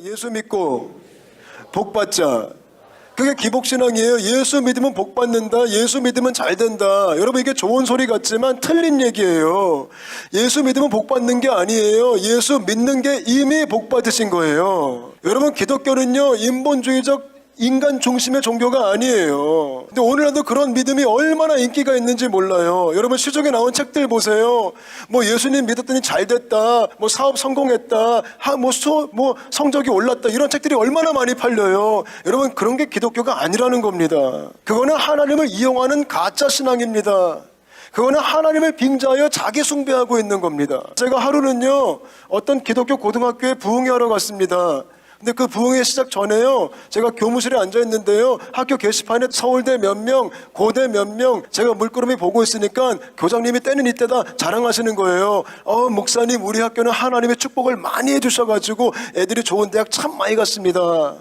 예수 믿고 복 받자. 그게 기복신앙이에요. 예수 믿으면 복 받는다. 예수 믿으면 잘 된다. 여러분, 이게 좋은 소리 같지만 틀린 얘기예요. 예수 믿으면 복 받는 게 아니에요. 예수 믿는 게 이미 복 받으신 거예요. 여러분, 기독교는요, 인본주의적 인간 중심의 종교가 아니에요. 근데 오늘날도 그런 믿음이 얼마나 인기가 있는지 몰라요. 여러분, 시중에 나온 책들 보세요. 뭐 예수님 믿었더니 잘 됐다, 뭐 사업 성공했다, 뭐 성적이 올랐다, 이런 책들이 얼마나 많이 팔려요. 여러분, 그런 게 기독교가 아니라는 겁니다. 그거는 하나님을 이용하는 가짜 신앙입니다. 그거는 하나님을 빙자하여 자기 숭배하고 있는 겁니다. 제가 하루는요, 어떤 기독교 고등학교에 부흥회하러 갔습니다. 근데 그 부흥회 시작 전에요, 제가 교무실에 앉아있는데요, 학교 게시판에 서울대 몇 명, 고대 몇 명, 제가 물끄러미 보고 있으니까 교장님이 때는 이때다 자랑하시는 거예요. 목사님, 우리 학교는 하나님의 축복을 많이 해주셔가지고 애들이 좋은 대학 참 많이 갔습니다.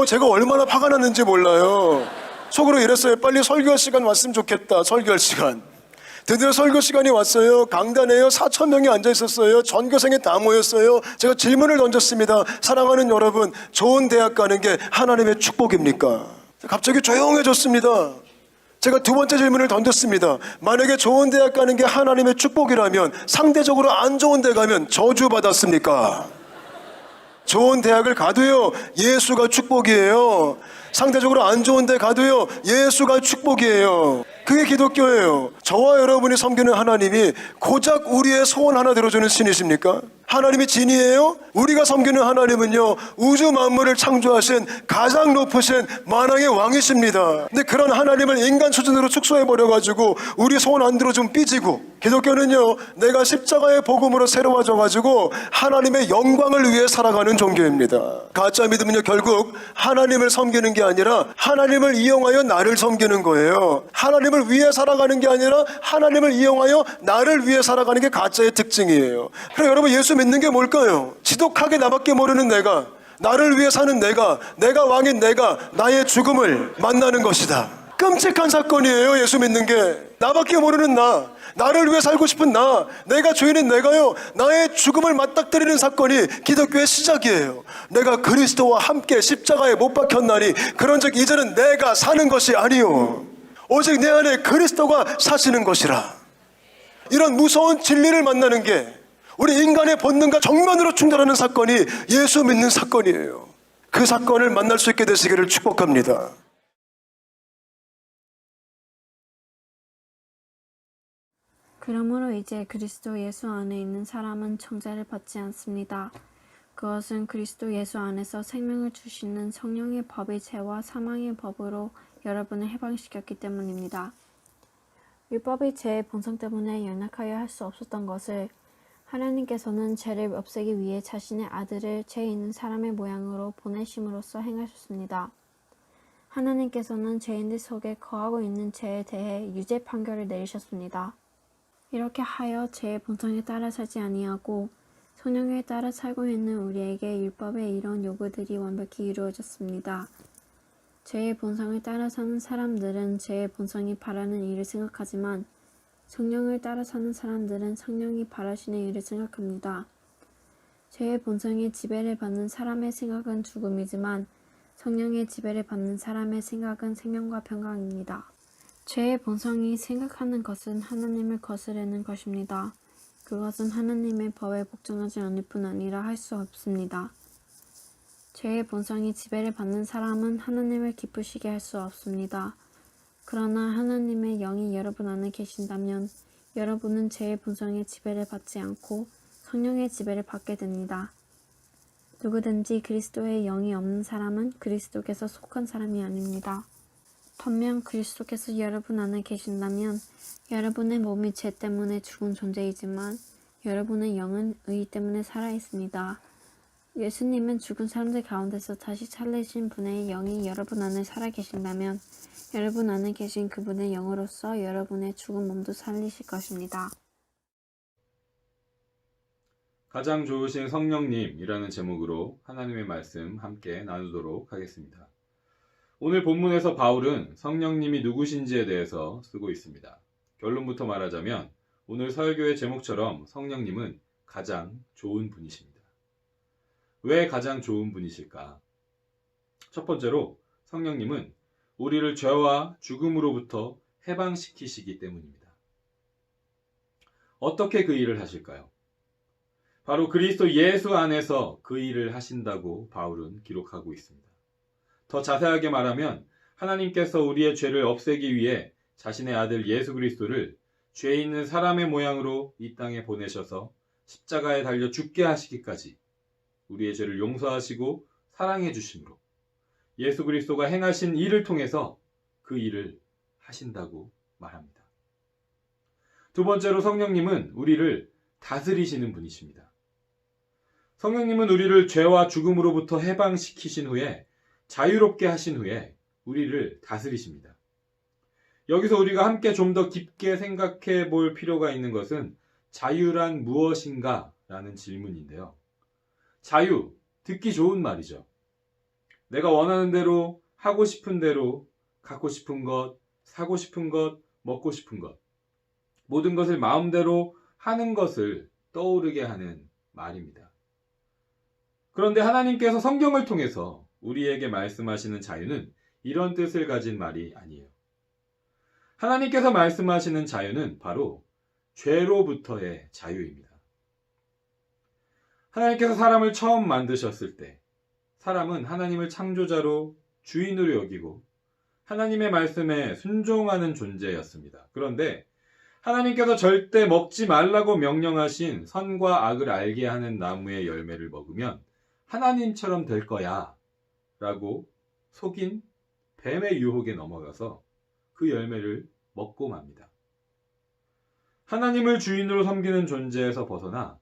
제가 얼마나 화가 났는지 몰라요. 속으로 이랬어요. 빨리 설교 시간 왔으면 좋겠다. 설교 시간. 드디어 설교 시간이 왔어요. 강단에요, 4,000명이 앉아있었어요. 전교생이 다 모였어요. 제가 질문을 던졌습니다. 사랑하는 여러분, 좋은 대학 가는 게 하나님의 축복입니까? 갑자기 조용해졌습니다. 제가 두 번째 질문을 던졌습니다. 만약에 좋은 대학 가는 게 하나님의 축복이라면 상대적으로 안 좋은 데 가면 저주받았습니까? 좋은 대학을 가도요, 예수가 축복이에요. 상대적으로 안 좋은 데 가도요, 예수가 축복이에요. 그게 기독교예요. 저와 여러분이 섬기는 하나님이 고작 우리의 소원 하나 들어주는 신이십니까? 하나님이 진이에요? 우리가 섬기는 하나님은요, 우주 만물을 창조하신 가장 높으신 만왕의 왕이십니다. 근데 그런 하나님을 인간 수준으로 축소해버려가지고 우리 소원 안 들어주면 삐지고, 기독교는요, 내가 십자가의 복음으로 새로워져가지고 하나님의 영광을 위해 살아가는 종교입니다. 가짜 믿음은요, 결국 하나님을 섬기는 게 아니라 하나님을 이용하여 나를 섬기는 거예요. 하나님을 위해 살아가는 게 아니라 하나님을 이용하여 나를 위해 살아가는 게 가짜의 특징이에요. 그럼 여러분, 예수 믿는 게 뭘까요? 지독하게 나밖에 모르는 내가, 나를 위해 사는 내가 왕인 내가 나의 죽음을 만나는 것이다. 끔찍한 사건이에요. 예수 믿는 게. 나밖에 모르는 나를 위해 살고 싶은 내가 죄인인 내가요, 나의 죽음을 맞닥뜨리는 사건이 기독교의 시작이에요. 내가 그리스도와 함께 십자가에 못 박혔나니 그런즉 이제는 내가 사는 것이 아니요 오직 내 안에 그리스도가 사시는 것이라. 이런 무서운 진리를 만나는 게 우리 인간의 본능과 정면으로 충돌하는 사건이 예수 믿는 사건이에요. 그 사건을 만날 수 있게 되시기를 축복합니다. 그러므로 이제 그리스도 예수 안에 있는 사람은 정죄를 받지 않습니다. 그것은 그리스도 예수 안에서 생명을 주시는 성령의 법이 죄와 사망의 법으로 여러분을 해방시켰기 때문입니다. 율법이 죄의 본성 때문에 연약하여 할 수 없었던 것을 하나님께서는 죄를 없애기 위해 자신의 아들을 죄 있는 사람의 모양으로 보내심으로써 행하셨습니다. 하나님께서는 죄인들 속에 거하고 있는 죄에 대해 유죄 판결을 내리셨습니다. 이렇게 하여 죄의 본성에 따라 살지 아니하고 성령에 따라 살고 있는 우리에게 율법의 이런 요구들이 완벽히 이루어졌습니다. 죄의 본성을 따라 사는 사람들은 죄의 본성이 바라는 일을 생각하지만 성령을 따라 사는 사람들은 성령이 바라시는 일을 생각합니다. 죄의 본성에 지배를 받는 사람의 생각은 죽음이지만 성령의 지배를 받는 사람의 생각은 생명과 평강입니다. 죄의 본성이 생각하는 것은 하나님을 거스르는 것입니다. 그것은 하나님의 법에 복종하지 않을 뿐 아니라 할 수 없습니다. 죄의 본성이 지배를 받는 사람은 하나님을 기쁘시게 할 수 없습니다. 그러나 하나님의 영이 여러분 안에 계신다면 여러분은 죄의 본성의 지배를 받지 않고 성령의 지배를 받게 됩니다. 누구든지 그리스도의 영이 없는 사람은 그리스도께서 속한 사람이 아닙니다. 반면 그리스도께서 여러분 안에 계신다면 여러분의 몸이 죄 때문에 죽은 존재이지만 여러분의 영은 의 때문에 살아있습니다. 예수님은 죽은 사람들 가운데서 다시 살리신 분의 영이 여러분 안에 살아계신다면 여러분 안에 계신 그분의 영으로서 여러분의 죽은 몸도 살리실 것입니다. 가장 좋으신 성령님이라는 제목으로 하나님의 말씀 함께 나누도록 하겠습니다. 오늘 본문에서 바울은 성령님이 누구신지에 대해서 쓰고 있습니다. 결론부터 말하자면 오늘 설교의 제목처럼 성령님은 가장 좋은 분이십니다. 왜 가장 좋은 분이실까? 첫 번째로 성령님은 우리를 죄와 죽음으로부터 해방시키시기 때문입니다. 어떻게 그 일을 하실까요? 바로 그리스도 예수 안에서 그 일을 하신다고 바울은 기록하고 있습니다. 더 자세하게 말하면 하나님께서 우리의 죄를 없애기 위해 자신의 아들 예수 그리스도를 죄 있는 사람의 모양으로 이 땅에 보내셔서 십자가에 달려 죽게 하시기까지 우리의 죄를 용서하시고 사랑해 주심으로 예수 그리스도가 행하신 일을 통해서 그 일을 하신다고 말합니다. 두 번째로 성령님은 우리를 다스리시는 분이십니다. 성령님은 우리를 죄와 죽음으로부터 해방시키신 후에 자유롭게 하신 후에 우리를 다스리십니다. 여기서 우리가 함께 좀 더 깊게 생각해 볼 필요가 있는 것은 자유란 무엇인가? 라는 질문인데요. 자유, 듣기 좋은 말이죠. 내가 원하는 대로, 하고 싶은 대로, 갖고 싶은 것, 사고 싶은 것, 먹고 싶은 것, 모든 것을 마음대로 하는 것을 떠오르게 하는 말입니다. 그런데 하나님께서 성경을 통해서 우리에게 말씀하시는 자유는 이런 뜻을 가진 말이 아니에요. 하나님께서 말씀하시는 자유는 바로 죄로부터의 자유입니다. 하나님께서 사람을 처음 만드셨을 때 사람은 하나님을 창조자로 주인으로 여기고 하나님의 말씀에 순종하는 존재였습니다. 그런데 하나님께서 절대 먹지 말라고 명령하신 선과 악을 알게 하는 나무의 열매를 먹으면 하나님처럼 될 거야 라고 속인 뱀의 유혹에 넘어가서 그 열매를 먹고 맙니다. 하나님을 주인으로 섬기는 존재에서 벗어나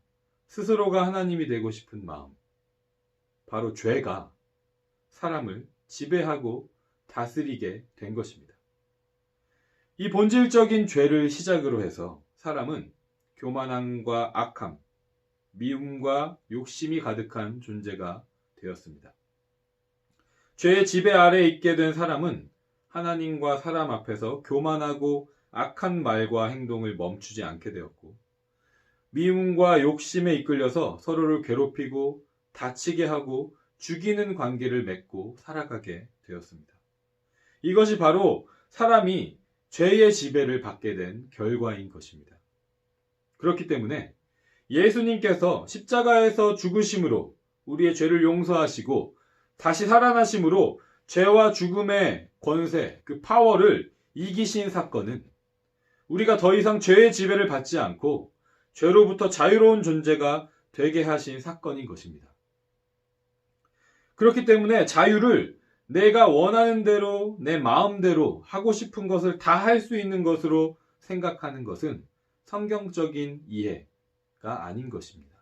스스로가 하나님이 되고 싶은 마음, 바로 죄가 사람을 지배하고 다스리게 된 것입니다. 이 본질적인 죄를 시작으로 해서 사람은 교만함과 악함, 미움과 욕심이 가득한 존재가 되었습니다. 죄의 지배 아래에 있게 된 사람은 하나님과 사람 앞에서 교만하고 악한 말과 행동을 멈추지 않게 되었고, 미움과 욕심에 이끌려서 서로를 괴롭히고 다치게 하고 죽이는 관계를 맺고 살아가게 되었습니다. 이것이 바로 사람이 죄의 지배를 받게 된 결과인 것입니다. 그렇기 때문에 예수님께서 십자가에서 죽으심으로 우리의 죄를 용서하시고 다시 살아나심으로 죄와 죽음의 권세, 그 파워를 이기신 사건은 우리가 더 이상 죄의 지배를 받지 않고 죄로부터 자유로운 존재가 되게 하신 사건인 것입니다. 그렇기 때문에 자유를 내가 원하는 대로 내 마음대로 하고 싶은 것을 다 할 수 있는 것으로 생각하는 것은 성경적인 이해가 아닌 것입니다.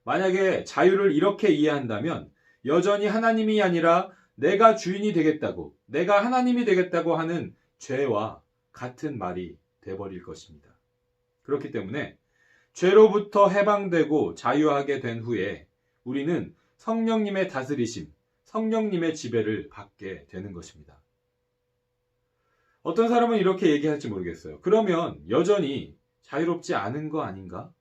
만약에 자유를 이렇게 이해한다면 여전히 하나님이 아니라 내가 주인이 되겠다고, 내가 하나님이 되겠다고 하는 죄와 같은 말이 돼버릴 것입니다. 그렇기 때문에 죄로부터 해방되고 자유하게 된 후에 우리는 성령님의 다스리심, 성령님의 지배를 받게 되는 것입니다. 어떤 사람은 이렇게 얘기할지 모르겠어요. 그러면 여전히 자유롭지 않은 거 아닌가?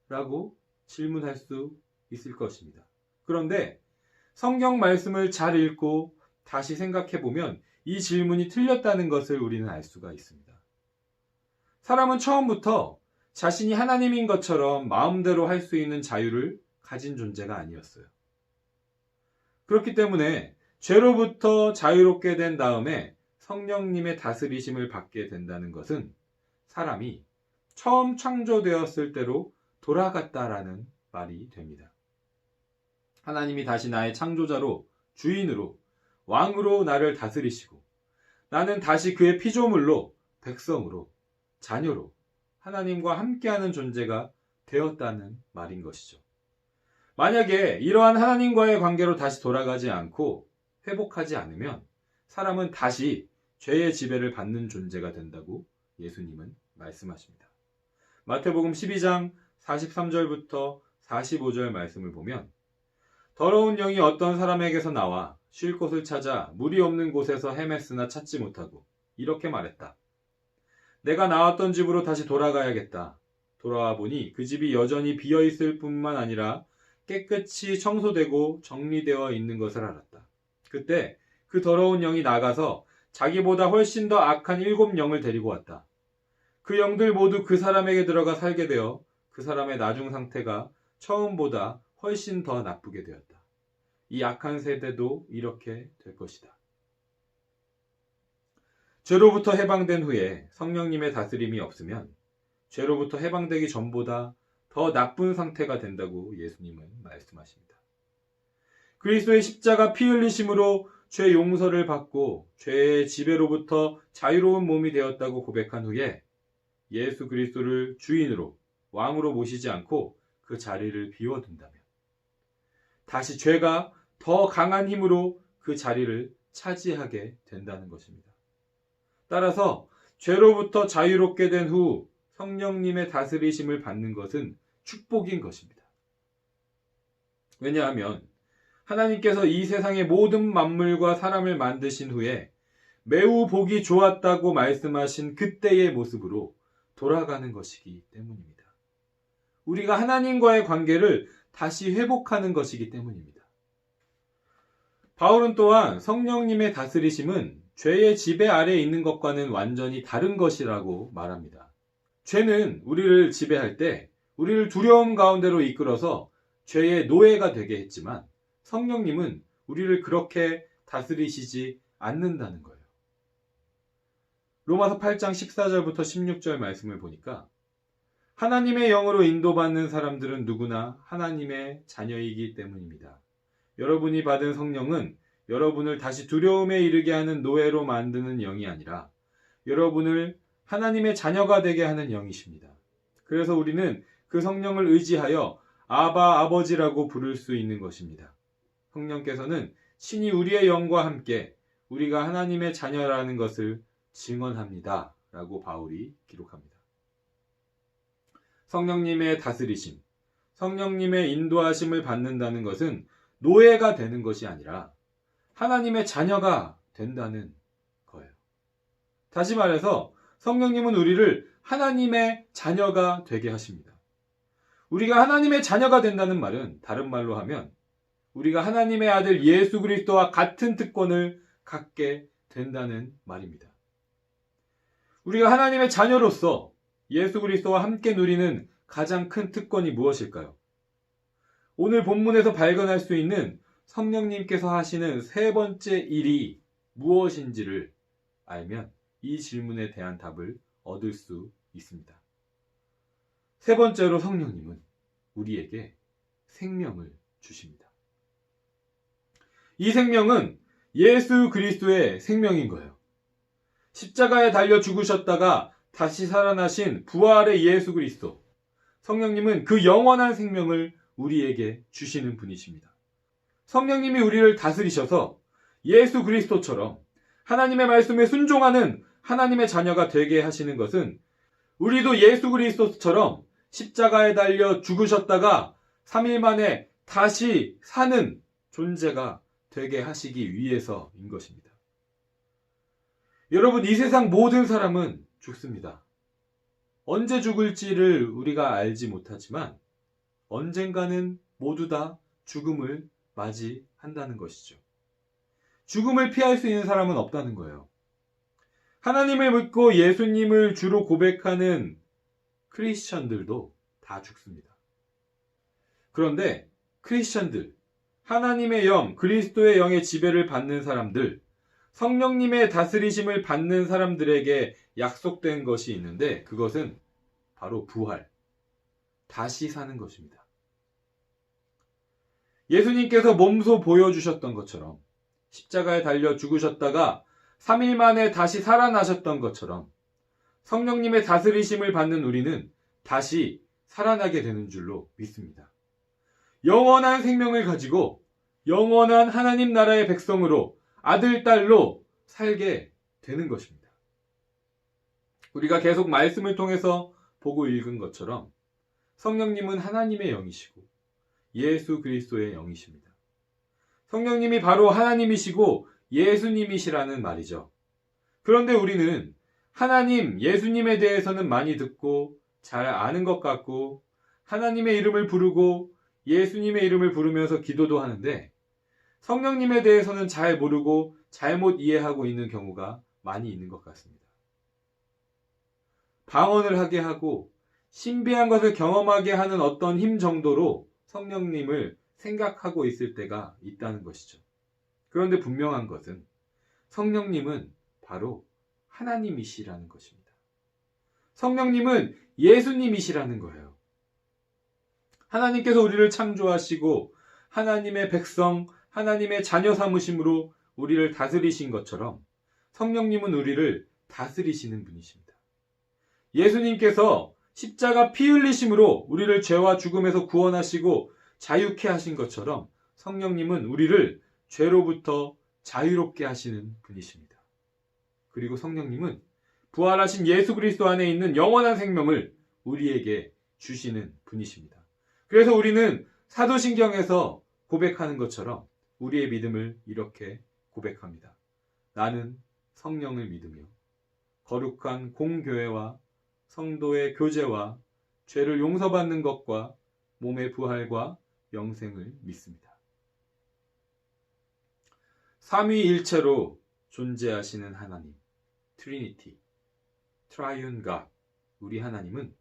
라고 질문할 수 있을 것입니다. 그런데 성경 말씀을 잘 읽고 다시 생각해 보면 이 질문이 틀렸다는 것을 우리는 알 수가 있습니다. 사람은 처음부터 자신이 하나님인 것처럼 마음대로 할 수 있는 자유를 가진 존재가 아니었어요. 그렇기 때문에 죄로부터 자유롭게 된 다음에 성령님의 다스리심을 받게 된다는 것은 사람이 처음 창조되었을 때로 돌아갔다라는 말이 됩니다. 하나님이 다시 나의 창조자로, 주인으로, 왕으로 나를 다스리시고 나는 다시 그의 피조물로, 백성으로, 자녀로 하나님과 함께하는 존재가 되었다는 말인 것이죠. 만약에 이러한 하나님과의 관계로 다시 돌아가지 않고 회복하지 않으면 사람은 다시 죄의 지배를 받는 존재가 된다고 예수님은 말씀하십니다. 마태복음 12장 43절부터 45절 말씀을 보면 더러운 영이 어떤 사람에게서 나와 쉴 곳을 찾아 물이 없는 곳에서 헤맸으나 찾지 못하고 이렇게 말했다. 내가 나왔던 집으로 다시 돌아가야겠다. 돌아와 보니 그 집이 여전히 비어있을 뿐만 아니라 깨끗이 청소되고 정리되어 있는 것을 알았다. 그때 그 더러운 영이 나가서 자기보다 훨씬 더 악한 7 영을 데리고 왔다. 그 영들 모두 그 사람에게 들어가 살게 되어 그 사람의 나중 상태가 처음보다 훨씬 더 나쁘게 되었다. 이 악한 세대도 이렇게 될 것이다. 죄로부터 해방된 후에 성령님의 다스림이 없으면 죄로부터 해방되기 전보다 더 나쁜 상태가 된다고 예수님은 말씀하십니다. 그리스도의 십자가 피 흘리심으로 죄 용서를 받고 죄의 지배로부터 자유로운 몸이 되었다고 고백한 후에 예수 그리스도를 주인으로 왕으로 모시지 않고 그 자리를 비워둔다면 다시 죄가 더 강한 힘으로 그 자리를 차지하게 된다는 것입니다. 따라서 죄로부터 자유롭게 된 후 성령님의 다스리심을 받는 것은 축복인 것입니다. 왜냐하면 하나님께서 이 세상의 모든 만물과 사람을 만드신 후에 매우 보기 좋았다고 말씀하신 그때의 모습으로 돌아가는 것이기 때문입니다. 우리가 하나님과의 관계를 다시 회복하는 것이기 때문입니다. 바울은 또한 성령님의 다스리심은 죄의 지배 아래에 있는 것과는 완전히 다른 것이라고 말합니다. 죄는 우리를 지배할 때 우리를 두려움 가운데로 이끌어서 죄의 노예가 되게 했지만 성령님은 우리를 그렇게 다스리시지 않는다는 거예요. 로마서 8장 14절부터 16절 말씀을 보니까 하나님의 영으로 인도받는 사람들은 누구나 하나님의 자녀이기 때문입니다. 여러분이 받은 성령은 여러분을 다시 두려움에 이르게 하는 노예로 만드는 영이 아니라 여러분을 하나님의 자녀가 되게 하는 영이십니다. 그래서 우리는 그 성령을 의지하여 아바 아버지라고 부를 수 있는 것입니다. 성령께서는 친히 우리의 영과 함께 우리가 하나님의 자녀라는 것을 증언합니다. 라고 바울이 기록합니다. 성령님의 다스리심, 성령님의 인도하심을 받는다는 것은 노예가 되는 것이 아니라 하나님의 자녀가 된다는 거예요. 다시 말해서 성령님은 우리를 하나님의 자녀가 되게 하십니다. 우리가 하나님의 자녀가 된다는 말은 다른 말로 하면 우리가 하나님의 아들 예수 그리스도와 같은 특권을 갖게 된다는 말입니다. 우리가 하나님의 자녀로서 예수 그리스도와 함께 누리는 가장 큰 특권이 무엇일까요? 오늘 본문에서 발견할 수 있는 성령님께서 하시는 세 번째 일이 무엇인지를 알면 이 질문에 대한 답을 얻을 수 있습니다. 세 번째로 성령님은 우리에게 생명을 주십니다. 이 생명은 예수 그리스도의 생명인 거예요. 십자가에 달려 죽으셨다가 다시 살아나신 부활의 예수 그리스도. 성령님은 그 영원한 생명을 우리에게 주시는 분이십니다. 성령님이 우리를 다스리셔서 예수 그리스도처럼 하나님의 말씀에 순종하는 하나님의 자녀가 되게 하시는 것은 우리도 예수 그리스도처럼 십자가에 달려 죽으셨다가 3일 만에 다시 사는 존재가 되게 하시기 위해서인 것입니다. 여러분, 이 세상 모든 사람은 죽습니다. 언제 죽을지를 우리가 알지 못하지만 언젠가는 모두 다 죽음을 맞이한다는 것이죠. 죽음을 피할 수 있는 사람은 없다는 거예요. 하나님을 믿고 예수님을 주로 고백하는 크리스천들도 다 죽습니다. 그런데 크리스천들, 하나님의 영, 그리스도의 영의 지배를 받는 사람들, 성령님의 다스리심을 받는 사람들에게 약속된 것이 있는데 그것은 바로 부활, 다시 사는 것입니다. 예수님께서 몸소 보여주셨던 것처럼 십자가에 달려 죽으셨다가 3일 만에 다시 살아나셨던 것처럼 성령님의 다스리심을 받는 우리는 다시 살아나게 되는 줄로 믿습니다. 영원한 생명을 가지고 영원한 하나님 나라의 백성으로 아들, 딸로 살게 되는 것입니다. 우리가 계속 말씀을 통해서 보고 읽은 것처럼 성령님은 하나님의 영이시고 예수 그리스도의 영이십니다. 성령님이 바로 하나님이시고 예수님이시라는 말이죠. 그런데 우리는 하나님, 예수님에 대해서는 많이 듣고 잘 아는 것 같고 하나님의 이름을 부르고 예수님의 이름을 부르면서 기도도 하는데 성령님에 대해서는 잘 모르고 잘못 이해하고 있는 경우가 많이 있는 것 같습니다. 방언을 하게 하고 신비한 것을 경험하게 하는 어떤 힘 정도로 성령님을 생각하고 있을 때가 있다는 것이죠. 그런데 분명한 것은 성령님은 바로 하나님이시라는 것입니다. 성령님은 예수님이시라는 거예요. 하나님께서 우리를 창조하시고 하나님의 백성, 하나님의 자녀 삼으심으로 우리를 다스리신 것처럼 성령님은 우리를 다스리시는 분이십니다. 예수님께서 십자가 피 흘리심으로 우리를 죄와 죽음에서 구원하시고 자유케 하신 것처럼 성령님은 우리를 죄로부터 자유롭게 하시는 분이십니다. 그리고 성령님은 부활하신 예수 그리스도 안에 있는 영원한 생명을 우리에게 주시는 분이십니다. 그래서 우리는 사도신경에서 고백하는 것처럼 우리의 믿음을 이렇게 고백합니다. 나는 성령을 믿으며 거룩한 공교회와 성도의 교제와 죄를 용서받는 것과 몸의 부활과 영생을 믿습니다. 삼위일체로 존재하시는 하나님, 트리니티, 트라이온 갓, 우리 하나님은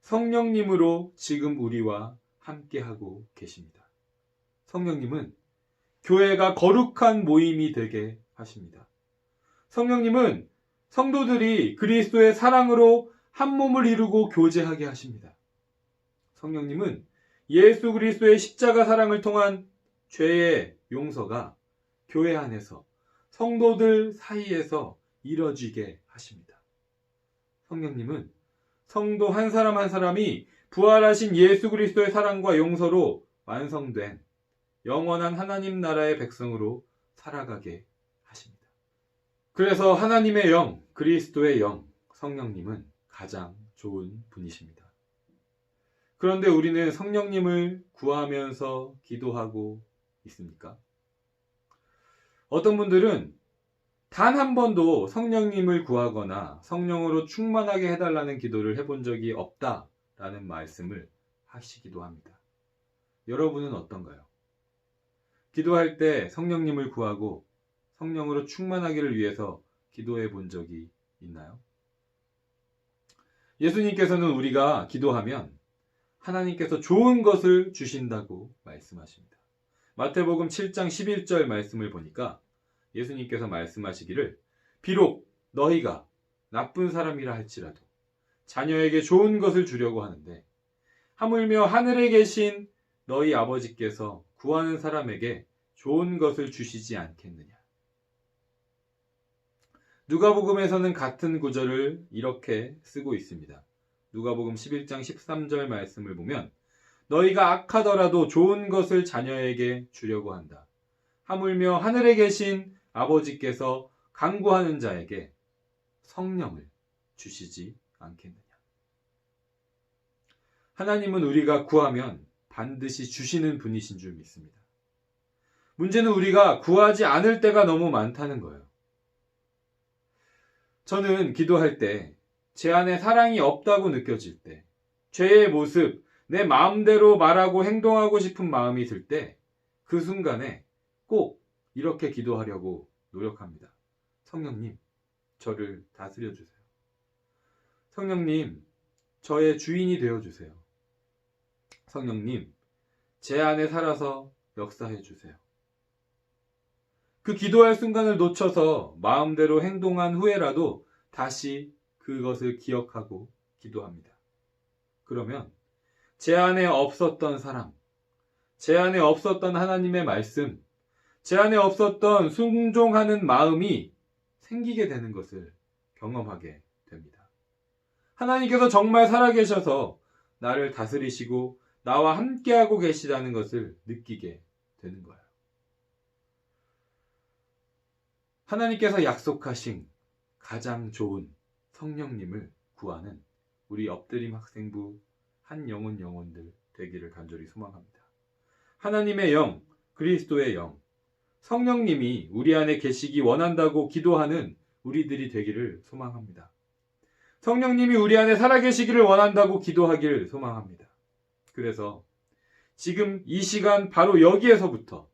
성령님으로 지금 우리와 함께하고 계십니다. 성령님은 교회가 거룩한 모임이 되게 하십니다. 성령님은 성도들이 그리스도의 사랑으로 한 몸을 이루고 교제하게 하십니다. 성령님은 예수 그리스도의 십자가 사랑을 통한 죄의 용서가 교회 안에서 성도들 사이에서 이뤄지게 하십니다. 성령님은 성도 한 사람 한 사람이 부활하신 예수 그리스도의 사랑과 용서로 완성된 영원한 하나님 나라의 백성으로 살아가게 하십니다. 그래서 하나님의 영, 그리스도의 영, 성령님은 가장 좋은 분이십니다. 그런데 우리는 성령님을 구하면서 기도하고 있습니까? 어떤 분들은 단 한 번도 성령님을 구하거나 성령으로 충만하게 해달라는 기도를 해본 적이 없다라는 말씀을 하시기도 합니다. 여러분은 어떤가요? 기도할 때 성령님을 구하고 성령으로 충만하기를 위해서 기도해 본 적이 있나요? 예수님께서는 우리가 기도하면 하나님께서 좋은 것을 주신다고 말씀하십니다. 마태복음 7장 11절 말씀을 보니까 예수님께서 말씀하시기를 비록 너희가 나쁜 사람이라 할지라도 자녀에게 좋은 것을 주려고 하는데 하물며 하늘에 계신 너희 아버지께서 구하는 사람에게 좋은 것을 주시지 않겠느냐. 누가복음에서는 같은 구절을 이렇게 쓰고 있습니다. 누가복음 11장 13절 말씀을 보면 너희가 악하더라도 좋은 것을 자녀에게 주려고 한다. 하물며 하늘에 계신 아버지께서 간구하는 자에게 성령을 주시지 않겠느냐. 하나님은 우리가 구하면 반드시 주시는 분이신 줄 믿습니다. 문제는 우리가 구하지 않을 때가 너무 많다는 거예요. 저는 기도할 때 제 안에 사랑이 없다고 느껴질 때, 죄의 모습, 내 마음대로 말하고 행동하고 싶은 마음이 들 때 그 순간에 꼭 이렇게 기도하려고 노력합니다. 성령님, 저를 다스려 주세요. 성령님, 저의 주인이 되어 주세요. 성령님, 제 안에 살아서 역사해 주세요. 그 기도할 순간을 놓쳐서 마음대로 행동한 후에라도 다시 그것을 기억하고 기도합니다. 그러면 제 안에 없었던 사랑, 제 안에 없었던 하나님의 말씀, 제 안에 없었던 순종하는 마음이 생기게 되는 것을 경험하게 됩니다. 하나님께서 정말 살아계셔서 나를 다스리시고 나와 함께하고 계시다는 것을 느끼게 되는 거예요. 하나님께서 약속하신 가장 좋은 성령님을 구하는 우리 엎드림 학생부 한 영혼들 되기를 간절히 소망합니다. 하나님의 영, 그리스도의 영, 성령님이 우리 안에 계시기 원한다고 기도하는 우리들이 되기를 소망합니다. 성령님이 우리 안에 살아계시기를 원한다고 기도하기를 소망합니다. 그래서 지금 이 시간 바로 여기에서부터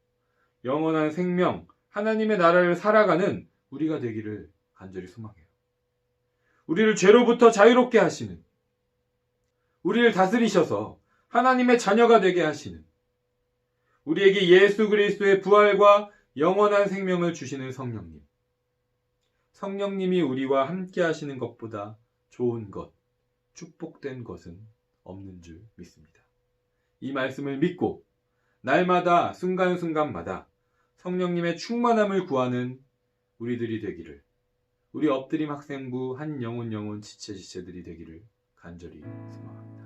영원한 생명, 하나님의 나라를 살아가는 우리가 되기를 간절히 소망해요. 우리를 죄로부터 자유롭게 하시는, 우리를 다스리셔서 하나님의 자녀가 되게 하시는, 우리에게 예수 그리스도의 부활과 영원한 생명을 주시는 성령님. 성령님이 우리와 함께 하시는 것보다 좋은 것, 축복된 것은 없는 줄 믿습니다. 이 말씀을 믿고 날마다 순간순간마다 성령님의 충만함을 구하는 우리들이 되기를, 우리 엎드림 학생부 한 영혼 지체들이 되기를 간절히 소망합니다.